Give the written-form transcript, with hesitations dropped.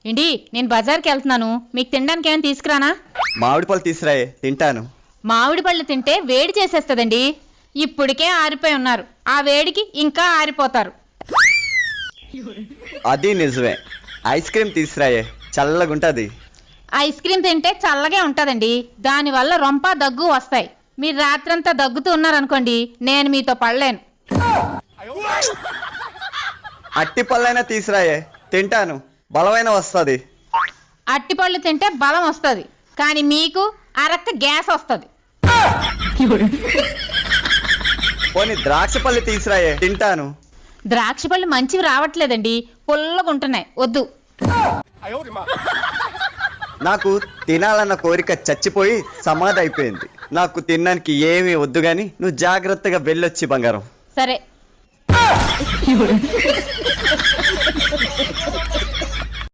ఏంటి నేను బజార్కి వెళ్తున్నాను, మీకు తినడానికి ఏమైనా తీసుకురానా? మామిడి పళ్ళు తీసురాయే, తింటాను. మామిడి పళ్ళు తింటే వేడి చేసేస్తుందండి. ఇప్పటికే ఆరిపోయి ఉన్నారు, ఆ వేడికి ఇంకా ఆరిపోతారు. అది నిజమే. ఐస్ క్రీమ్ తీసురాయే, చల్లగుంటది. ఐస్ క్రీమ్ తింటే చల్లగే ఉంటుందండి, దానివల్ల రొంప దగ్గు వస్తాయి. మీరు రాత్రంతా దగ్గుతూ ఉన్నారనుకోండి, నేను మీతో పడలేను. అట్టి పళ్ళైనా తీసురాయే, తింటాను. బలమైన వస్తుంది. అట్టిపళ్ళు తింటే బలం వస్తుంది, కానీ మీకు అరక్క గ్యాస్ వస్తుంది. పోనీ ద్రాక్ష పళ్ళు తీసురాయే, తింటాను. ద్రాక్ష పళ్ళు మంచివి రావట్లేదండి, పుల్లగా ఉంటున్నాయి, వద్దు. నాకు తినాలన్న కోరిక చచ్చిపోయి సమాధి అయిపోయింది. నాకు తినడానికి ఏమీ వద్దు గాని నువ్వు జాగ్రత్తగా వెళ్ళొచ్చి బంగారం. సరే.